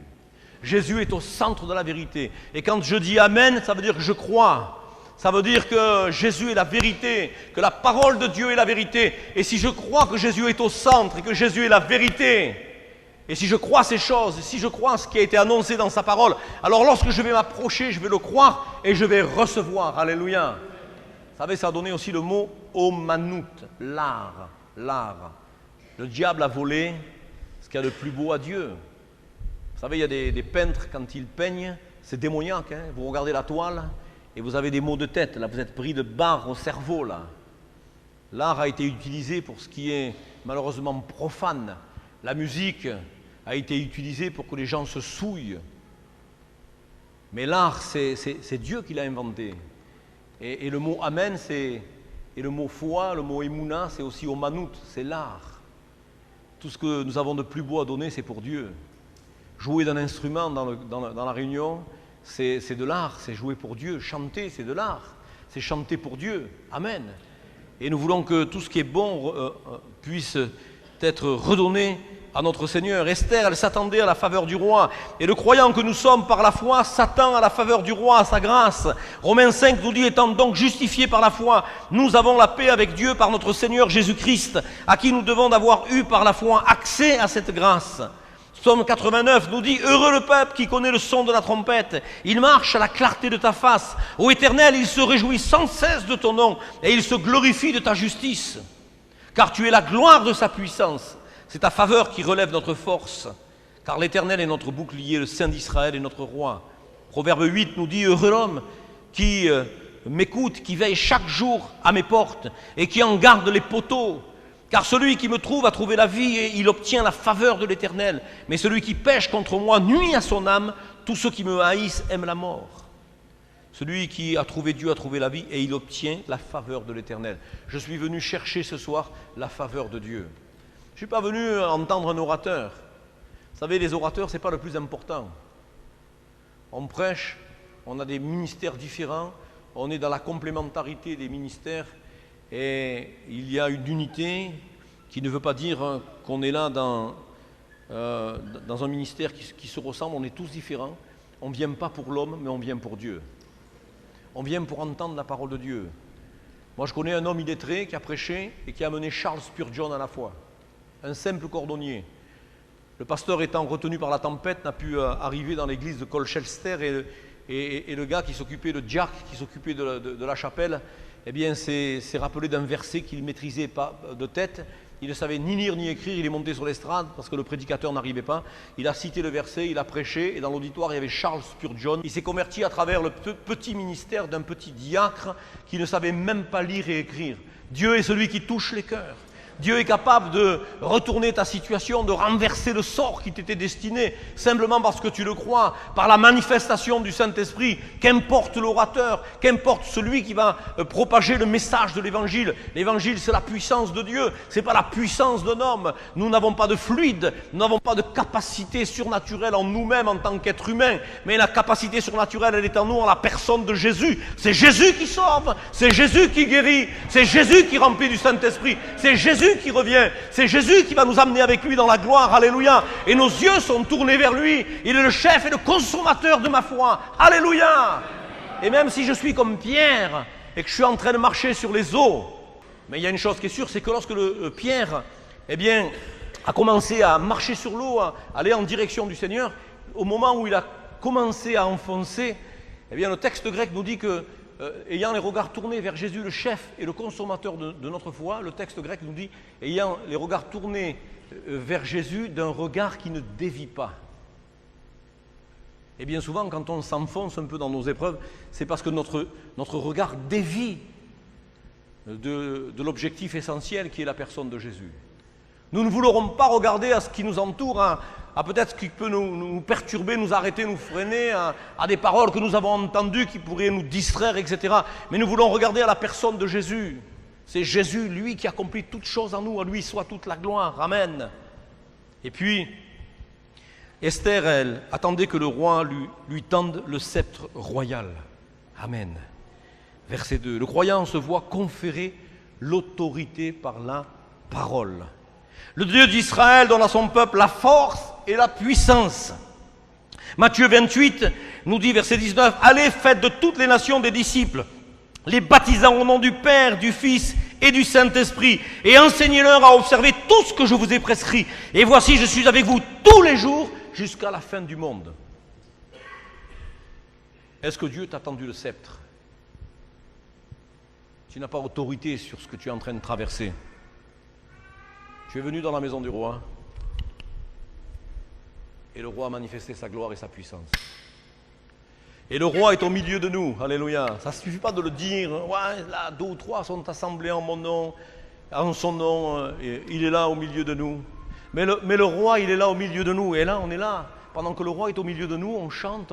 Jésus est au centre de la vérité. Et quand je dis Amen, ça veut dire que je crois. Ça veut dire que Jésus est la vérité, que la parole de Dieu est la vérité. Et si je crois que Jésus est au centre et que Jésus est la vérité, et si je crois ces choses, si je crois ce qui a été annoncé dans sa parole, alors lorsque je vais m'approcher, je vais le croire et je vais recevoir. Alléluia. Vous savez, ça a donné aussi le mot omanout, l'art, l'art. Le diable a volé ce qu'il y a de plus beau à Dieu. Vous savez, il y a des peintres, quand ils peignent, c'est démoniaque. Hein. Vous regardez la toile et vous avez des maux de tête. Là, vous êtes pris de barres au cerveau. Là. L'art a été utilisé pour ce qui est malheureusement profane. La musique a été utilisée pour que les gens se souillent. Mais l'art, c'est Dieu qui l'a inventé. Et le mot Amen, et le mot foi, le mot Emouna, c'est aussi Omanout, c'est l'art. Tout ce que nous avons de plus beau à donner, c'est pour Dieu. Jouer d'un instrument dans la réunion, c'est de l'art, c'est jouer pour Dieu. Chanter, c'est de l'art, c'est chanter pour Dieu. Amen. Et nous voulons que tout ce qui est bon puisse être redonné à notre Seigneur. Esther, elle s'attendait à la faveur du roi. Et le croyant que nous sommes par la foi s'attend à la faveur du roi, à sa grâce. Romains 5 nous dit, étant donc justifiés par la foi, nous avons la paix avec Dieu par notre Seigneur Jésus-Christ, à qui nous devons d'avoir eu par la foi accès à cette grâce. Psaume 89 nous dit, heureux le peuple qui connaît le son de la trompette. Il marche à la clarté de ta face. Ô Éternel, il se réjouit sans cesse de ton nom et il se glorifie de ta justice. Car tu es la gloire de sa puissance. C'est ta faveur qui relève notre force, car l'Éternel est notre bouclier, le Saint d'Israël est notre roi. Proverbe 8 nous dit, heureux l'homme qui m'écoute, qui veille chaque jour à mes portes et qui en garde les poteaux. Car celui qui me trouve a trouvé la vie et il obtient la faveur de l'Éternel. Mais celui qui pêche contre moi nuit à son âme, tous ceux qui me haïssent aiment la mort. Celui qui a trouvé Dieu a trouvé la vie et il obtient la faveur de l'Éternel. Je suis venu chercher ce soir la faveur de Dieu. Je ne suis pas venu entendre un orateur. Vous savez, les orateurs, ce n'est pas le plus important. On prêche, on a des ministères différents, on est dans la complémentarité des ministères et il y a une unité qui ne veut pas dire qu'on est là dans un ministère qui se ressemble, on est tous différents. On ne vient pas pour l'homme, mais on vient pour Dieu. On vient pour entendre la parole de Dieu. Moi, je connais un homme illettré qui a prêché et qui a amené Charles Spurgeon à la foi. Un simple cordonnier. Le pasteur étant retenu par la tempête n'a pu arriver dans l'église de Colchester et le gars qui s'occupait de Jack, qui s'occupait de la chapelle, eh bien s'est rappelé d'un verset qu'il ne maîtrisait pas de tête. Il ne savait ni lire ni écrire, il est monté sur l'estrade parce que le prédicateur n'arrivait pas. Il a cité le verset, il a prêché et dans l'auditoire il y avait Charles Spurgeon. Il s'est converti à travers le petit ministère d'un petit diacre qui ne savait même pas lire et écrire. Dieu est celui qui touche les cœurs. Dieu est capable de retourner ta situation, de renverser le sort qui t'était destiné, simplement parce que tu le crois, par la manifestation du Saint-Esprit. Qu'importe l'orateur, qu'importe celui qui va propager le message de l'Évangile. L'Évangile, c'est la puissance de Dieu, ce n'est pas la puissance d'un homme. Nous n'avons pas de fluide, nous n'avons pas de capacité surnaturelle en nous-mêmes en tant qu'être humain, mais la capacité surnaturelle, elle est en nous, en la personne de Jésus. C'est Jésus qui sauve, c'est Jésus qui guérit, c'est Jésus qui remplit du Saint-Esprit, c'est Jésus qui revient, c'est Jésus qui va nous amener avec lui dans la gloire, alléluia, et nos yeux sont tournés vers lui, il est le chef et le consommateur de ma foi, alléluia. Et même si je suis comme Pierre et que je suis en train de marcher sur les eaux, mais il y a une chose qui est sûre, c'est que lorsque Pierre a commencé à marcher sur l'eau, à aller en direction du Seigneur, au moment où il a commencé à enfoncer, le texte grec nous dit que, ayant les regards tournés vers Jésus, le chef et le consommateur de notre foi, le texte grec nous dit, ayant les regards tournés vers Jésus d'un regard qui ne dévie pas. Et bien souvent, quand on s'enfonce un peu dans nos épreuves, c'est parce que notre regard dévie de l'objectif essentiel qui est la personne de Jésus. Nous ne voulons pas regarder à ce qui nous entoure, à peut-être ce qui peut nous perturber, nous arrêter, nous freiner, à des paroles que nous avons entendues qui pourraient nous distraire, etc. Mais nous voulons regarder à la personne de Jésus. C'est Jésus, lui, qui accomplit toutes choses en nous. À lui soit toute la gloire. Amen. Et puis, Esther, elle, attendait que le roi lui tende le sceptre royal. Amen. Verset 2. Le croyant se voit conférer l'autorité par la parole. Le Dieu d'Israël donne à son peuple la force et la puissance. Matthieu 28 nous dit, verset 19, « Allez, faites de toutes les nations des disciples, les baptisant au nom du Père, du Fils et du Saint-Esprit, et enseignez-leur à observer tout ce que je vous ai prescrit. Et voici, je suis avec vous tous les jours jusqu'à la fin du monde. » Est-ce que Dieu t'a tendu le sceptre? Tu n'as pas autorité sur ce que tu es en train de traverser. Tu es venu dans la maison du roi et le roi a manifesté sa gloire et sa puissance. Et le roi est au milieu de nous, alléluia. Ça ne suffit pas de le dire, ouais, là, 2 ou 3 sont assemblés en mon nom, en son nom, il est là au milieu de nous. Mais le roi, il est là au milieu de nous, et là, on est là. Pendant que le roi est au milieu de nous, on chante,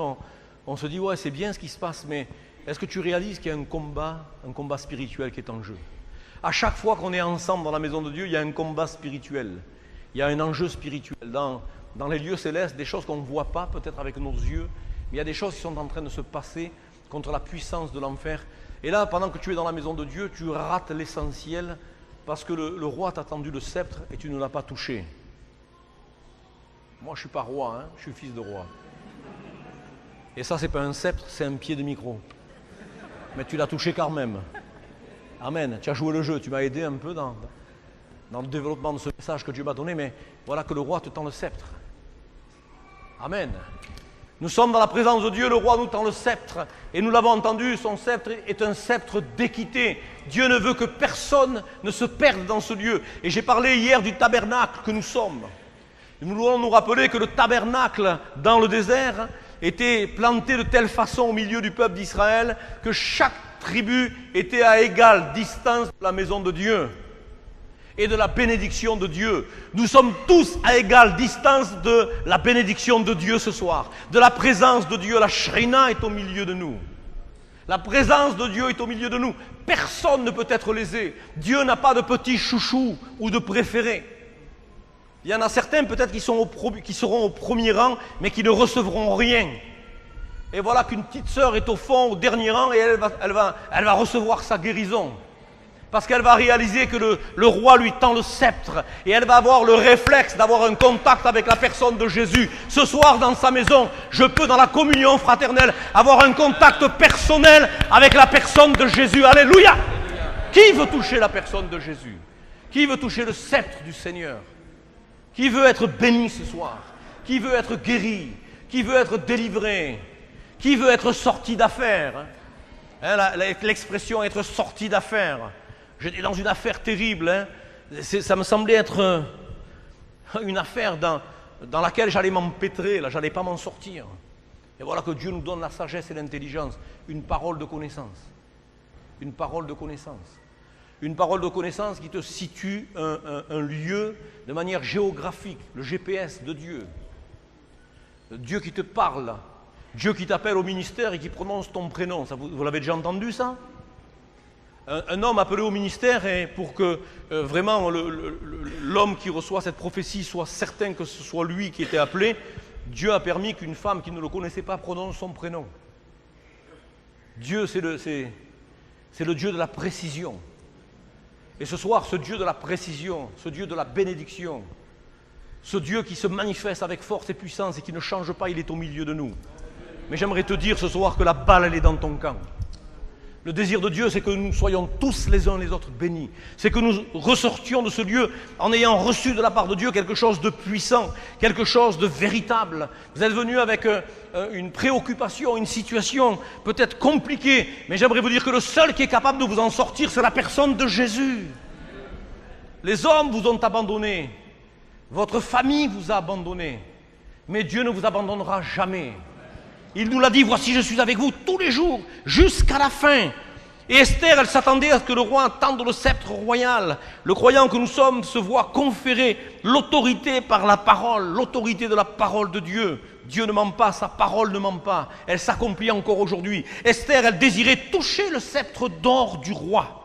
on se dit, ouais, c'est bien ce qui se passe, mais est-ce que tu réalises qu'il y a un combat spirituel qui est en jeu? À chaque fois qu'on est ensemble dans la maison de Dieu, il y a un combat spirituel. Il y a un enjeu spirituel. Dans les lieux célestes, des choses qu'on ne voit pas peut-être avec nos yeux, mais il y a des choses qui sont en train de se passer contre la puissance de l'enfer. Et là, pendant que tu es dans la maison de Dieu, tu rates l'essentiel parce que le roi t'a tendu le sceptre et tu ne l'as pas touché. Moi, je ne suis pas roi, je suis fils de roi. Et ça, ce n'est pas un sceptre, c'est un pied de micro. Mais tu l'as touché quand même. Amen. Tu as joué le jeu, tu m'as aidé un peu dans le développement de ce message que Dieu m'a donné, mais voilà que le roi te tend le sceptre. Amen. Nous sommes dans la présence de Dieu, le roi nous tend le sceptre, et nous l'avons entendu, son sceptre est un sceptre d'équité. Dieu ne veut que personne ne se perde dans ce lieu. Et j'ai parlé hier du tabernacle que nous sommes. Nous voulons nous rappeler que le tabernacle dans le désert était planté de telle façon au milieu du peuple d'Israël que chaque tribu était à égale distance de la maison de Dieu et de la bénédiction de Dieu. Nous sommes tous à égale distance de la bénédiction de Dieu ce soir, de la présence de Dieu. La Shrina est au milieu de nous. La présence de Dieu est au milieu de nous. Personne ne peut être lésé. Dieu n'a pas de petits chouchous ou de préférés. Il y en a certains peut-être qui seront au premier rang, mais qui ne recevront rien. Et voilà qu'une petite sœur est au fond, au dernier rang, et elle va recevoir sa guérison. Parce qu'elle va réaliser que le roi lui tend le sceptre, et elle va avoir le réflexe d'avoir un contact avec la personne de Jésus. Ce soir, dans sa maison, je peux, dans la communion fraternelle, avoir un contact personnel avec la personne de Jésus. Alléluia! Qui veut toucher la personne de Jésus? Qui veut toucher le sceptre du Seigneur? Qui veut être béni ce soir? Qui veut être guéri? Qui veut être délivré? Qui veut être sorti d'affaires? L'expression être sorti d'affaires. J'étais dans une affaire terrible. Ça me semblait être une affaire dans laquelle j'allais m'empêtrer. Là, j'allais pas m'en sortir. Et voilà que Dieu nous donne la sagesse et l'intelligence. Une parole de connaissance. Une parole de connaissance. Une parole de connaissance qui te situe un lieu de manière géographique. Le GPS de Dieu. Dieu qui te parle. Dieu qui t'appelle au ministère et qui prononce ton prénom. Ça, vous l'avez déjà entendu ça? Un homme appelé au ministère, et pour que vraiment l'homme qui reçoit cette prophétie soit certain que ce soit lui qui était appelé, Dieu a permis qu'une femme qui ne le connaissait pas prononce son prénom. Dieu, c'est le Dieu de la précision. Et ce soir, ce Dieu de la précision, ce Dieu de la bénédiction, ce Dieu qui se manifeste avec force et puissance et qui ne change pas, il est au milieu de nous. Mais j'aimerais te dire ce soir que la balle, elle est dans ton camp. Le désir de Dieu, c'est que nous soyons tous les uns les autres bénis. C'est que nous ressortions de ce lieu en ayant reçu de la part de Dieu quelque chose de puissant, quelque chose de véritable. Vous êtes venus avec une préoccupation, une situation peut-être compliquée, mais j'aimerais vous dire que le seul qui est capable de vous en sortir, c'est la personne de Jésus. Les hommes vous ont abandonné, votre famille vous a abandonné, mais Dieu ne vous abandonnera jamais. Il nous l'a dit, voici je suis avec vous tous les jours, jusqu'à la fin. Et Esther, elle s'attendait à ce que le roi tende le sceptre royal. Le croyant que nous sommes se voit conférer l'autorité par la parole, l'autorité de la parole de Dieu. Dieu ne ment pas, sa parole ne ment pas. Elle s'accomplit encore aujourd'hui. Esther, elle désirait toucher le sceptre d'or du roi.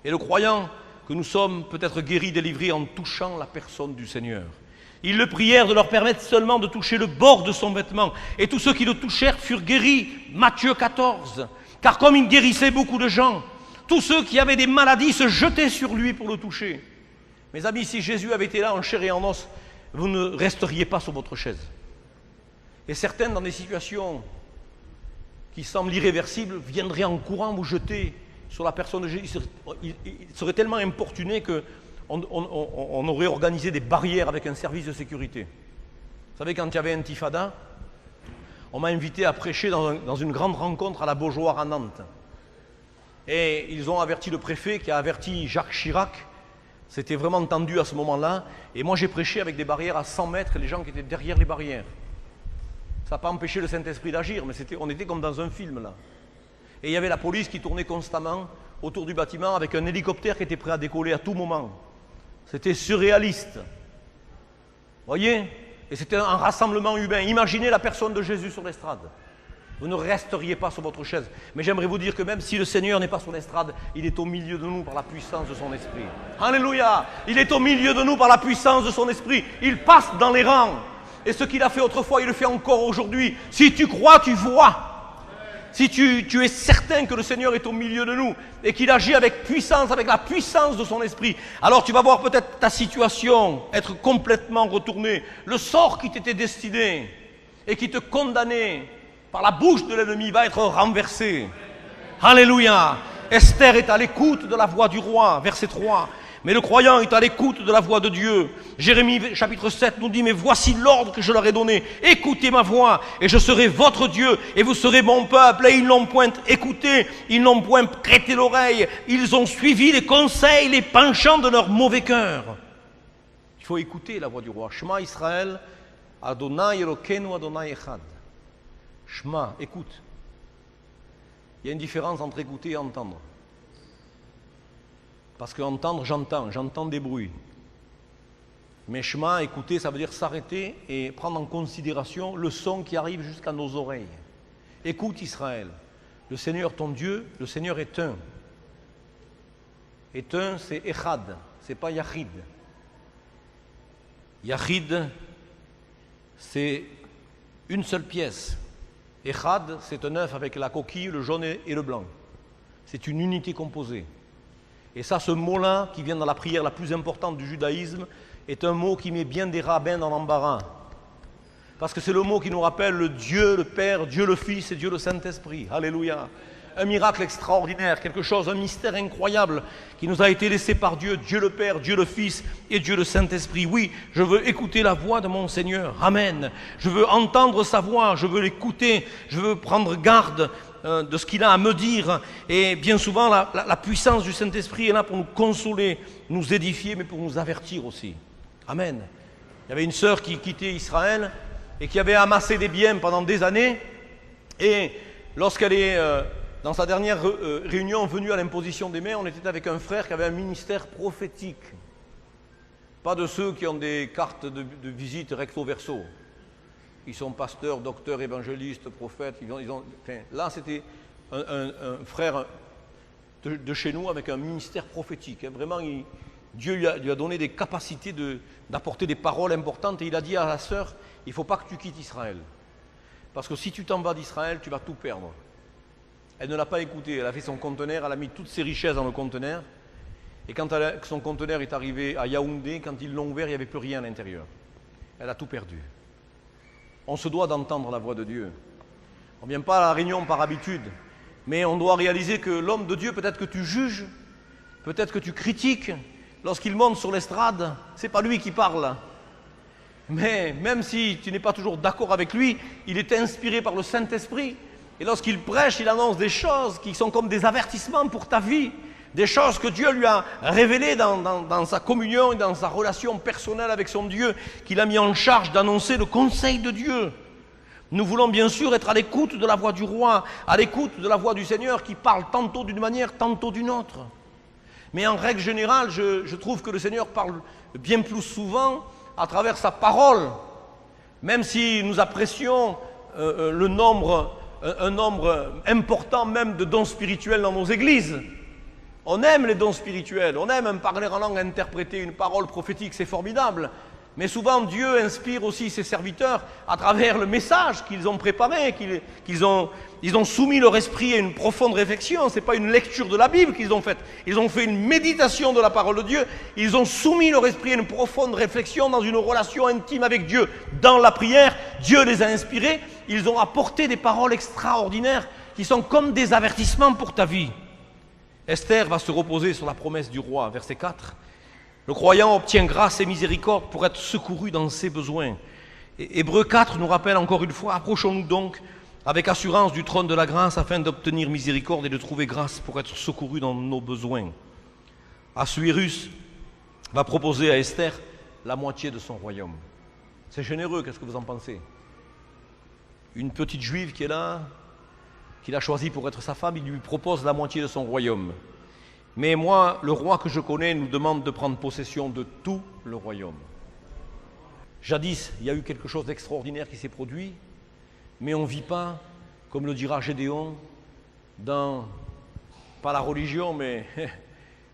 Et le croyant que nous sommes peut être guéri, délivré en touchant la personne du Seigneur. Ils le prièrent de leur permettre seulement de toucher le bord de son vêtement. Et tous ceux qui le touchèrent furent guéris. Matthieu 14. Car comme il guérissait beaucoup de gens, tous ceux qui avaient des maladies se jetaient sur lui pour le toucher. Mes amis, si Jésus avait été là en chair et en os, vous ne resteriez pas sur votre chaise. Et certains, dans des situations qui semblent irréversibles, viendraient en courant vous jeter sur la personne de Jésus. Ils seraient tellement importunés que on aurait organisé des barrières avec un service de sécurité. Vous savez, quand il y avait Intifada, on m'a invité à prêcher dans une grande rencontre à la Beaujoire à Nantes. Et ils ont averti le préfet qui a averti Jacques Chirac. C'était vraiment tendu à ce moment-là. Et moi, j'ai prêché avec des barrières à 100 mètres, les gens qui étaient derrière les barrières. Ça n'a pas empêché le Saint-Esprit d'agir, mais on était comme dans un film, là. Et il y avait la police qui tournait constamment autour du bâtiment avec un hélicoptère qui était prêt à décoller à tout moment. C'était surréaliste. Voyez? Et c'était un rassemblement humain. Imaginez la personne de Jésus sur l'estrade. Vous ne resteriez pas sur votre chaise. Mais j'aimerais vous dire que même si le Seigneur n'est pas sur l'estrade, il est au milieu de nous par la puissance de son esprit. Alléluia! Il est au milieu de nous par la puissance de son esprit. Il passe dans les rangs. Et ce qu'il a fait autrefois, il le fait encore aujourd'hui. Si tu crois, tu vois. Si tu es certain que le Seigneur est au milieu de nous et qu'il agit avec puissance, avec la puissance de son esprit, alors tu vas voir peut-être ta situation être complètement retournée. Le sort qui t'était destiné et qui te condamnait par la bouche de l'ennemi va être renversé. Alléluia! Esther est à l'écoute de la voix du roi, verset 3. Mais le croyant est à l'écoute de la voix de Dieu. Jérémie chapitre 7 nous dit, mais voici l'ordre que je leur ai donné. Écoutez ma voix et je serai votre Dieu et vous serez mon peuple. Et ils n'ont point écouté, ils n'ont point prêté l'oreille. Ils ont suivi les conseils, les penchants de leur mauvais cœur. Il faut écouter la voix du roi. Shema Israël, Adonai Elokeinu Adonai Echad. Shema, écoute. Il y a une différence entre écouter et entendre. Parce qu'entendre, j'entends des bruits. Mais Shema, écouter, ça veut dire s'arrêter et prendre en considération le son qui arrive jusqu'à nos oreilles. Écoute Israël, le Seigneur ton Dieu, le Seigneur est un. Et un, c'est Echad, c'est pas Yachid. Yachid, c'est une seule pièce. Echad, c'est un œuf avec la coquille, le jaune et le blanc. C'est une unité composée. Et ça, ce mot-là, qui vient dans la prière la plus importante du judaïsme, est un mot qui met bien des rabbins dans l'embarras. Parce que c'est le mot qui nous rappelle le Dieu, le Père, Dieu le Fils et Dieu le Saint-Esprit. Alléluia. Un miracle extraordinaire, quelque chose, un mystère incroyable qui nous a été laissé par Dieu, Dieu le Père, Dieu le Fils et Dieu le Saint-Esprit. Oui, je veux écouter la voix de mon Seigneur. Amen. Je veux entendre sa voix, je veux l'écouter, je veux prendre garde de ce qu'il a à me dire. Et bien souvent, la puissance du Saint-Esprit est là pour nous consoler, nous édifier, mais pour nous avertir aussi. Amen. Il y avait une sœur qui quittait Israël et qui avait amassé des biens pendant des années. Et lorsqu'elle est dans sa dernière réunion venue à l'imposition des mains, on était avec un frère qui avait un ministère prophétique. Pas de ceux qui ont des cartes de visite recto verso. Ils sont pasteurs, docteurs, évangélistes, prophètes. Là, c'était un frère de chez nous avec un ministère prophétique. Vraiment, Dieu lui a donné des capacités d'apporter des paroles importantes. Et il a dit à la sœur, il ne faut pas que tu quittes Israël. Parce que si tu t'en vas d'Israël, tu vas tout perdre. Elle ne l'a pas écouté. Elle a fait son conteneur, elle a mis toutes ses richesses dans le conteneur. Et quand son conteneur est arrivé à Yaoundé, quand ils l'ont ouvert, il n'y avait plus rien à l'intérieur. Elle a tout perdu. On se doit d'entendre la voix de Dieu. On ne vient pas à la réunion par habitude. Mais on doit réaliser que l'homme de Dieu, peut-être que tu juges, peut-être que tu critiques. Lorsqu'il monte sur l'estrade, ce n'est pas lui qui parle. Mais même si tu n'es pas toujours d'accord avec lui, il est inspiré par le Saint-Esprit. Et lorsqu'il prêche, il annonce des choses qui sont comme des avertissements pour ta vie. Des choses que Dieu lui a révélées dans sa communion et dans sa relation personnelle avec son Dieu, qu'il a mis en charge d'annoncer le conseil de Dieu. Nous voulons bien sûr être à l'écoute de la voix du roi, à l'écoute de la voix du Seigneur qui parle tantôt d'une manière, tantôt d'une autre. Mais en règle générale, je trouve que le Seigneur parle bien plus souvent à travers sa parole. Même si nous apprécions un nombre important même de dons spirituels dans nos églises. On aime les dons spirituels, on aime parler en langue, interpréter une parole prophétique, c'est formidable. Mais souvent, Dieu inspire aussi ses serviteurs à travers le message qu'ils ont préparé, qu'ils ont soumis leur esprit à une profonde réflexion. Ce n'est pas une lecture de la Bible qu'ils ont faite. Ils ont fait une méditation de la parole de Dieu. Ils ont soumis leur esprit à une profonde réflexion dans une relation intime avec Dieu. Dans la prière, Dieu les a inspirés. Ils ont apporté des paroles extraordinaires qui sont comme des avertissements pour ta vie. Esther va se reposer sur la promesse du roi, verset 4. Le croyant obtient grâce et miséricorde pour être secouru dans ses besoins. Hébreux 4 nous rappelle encore une fois, approchons-nous donc avec assurance du trône de la grâce afin d'obtenir miséricorde et de trouver grâce pour être secouru dans nos besoins. Assuérus va proposer à Esther la moitié de son royaume. C'est généreux, qu'est-ce que vous en pensez? Une petite juive qui est là, qu'il a choisie pour être sa femme, il lui propose la moitié de son royaume. Mais moi, le roi que je connais nous demande de prendre possession de tout le royaume. Jadis, il y a eu quelque chose d'extraordinaire qui s'est produit, mais on ne vit pas, comme le dira Gédéon, dans, pas la religion, mais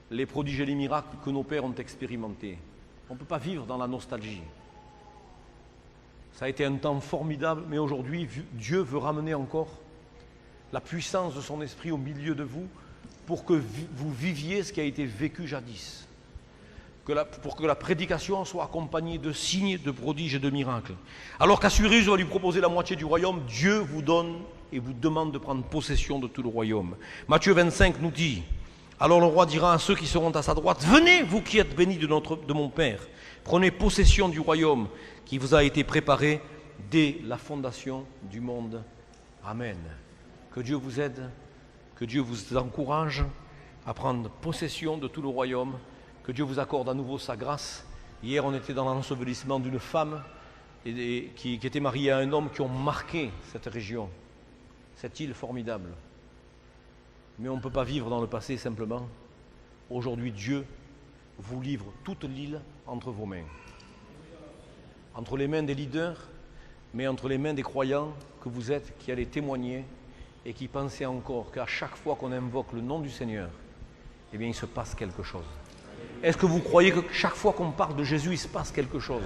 les prodiges et les miracles que nos pères ont expérimentés. On ne peut pas vivre dans la nostalgie. Ça a été un temps formidable, mais aujourd'hui, Dieu veut ramener encore la puissance de son esprit au milieu de vous, pour que vous viviez ce qui a été vécu jadis. Pour que la prédication soit accompagnée de signes, de prodiges et de miracles. Alors qu'Assuérus va lui proposer la moitié du royaume, Dieu vous donne et vous demande de prendre possession de tout le royaume. Matthieu 25 nous dit, alors le roi dira à ceux qui seront à sa droite, venez vous qui êtes bénis de mon Père, prenez possession du royaume qui vous a été préparé dès la fondation du monde. Amen. Que Dieu vous aide. Que Dieu vous encourage à prendre possession de tout le royaume, que Dieu vous accorde à nouveau sa grâce. Hier, on était dans l'ensevelissement d'une femme qui était mariée à un homme qui ont marqué cette région, cette île formidable. Mais on ne peut pas vivre dans le passé simplement. Aujourd'hui, Dieu vous livre toute l'île entre vos mains. Entre les mains des leaders, mais entre les mains des croyants que vous êtes, qui allez témoigner et qui pensaient encore qu'à chaque fois qu'on invoque le nom du Seigneur, eh bien il se passe quelque chose. Est-ce que vous croyez que chaque fois qu'on parle de Jésus, il se passe quelque chose?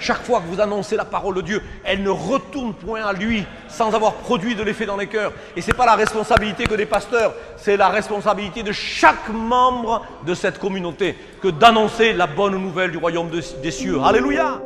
Chaque fois que vous annoncez la parole de Dieu, elle ne retourne point à lui sans avoir produit de l'effet dans les cœurs. Et ce n'est pas la responsabilité que des pasteurs, c'est la responsabilité de chaque membre de cette communauté que d'annoncer la bonne nouvelle du royaume des cieux. Alléluia!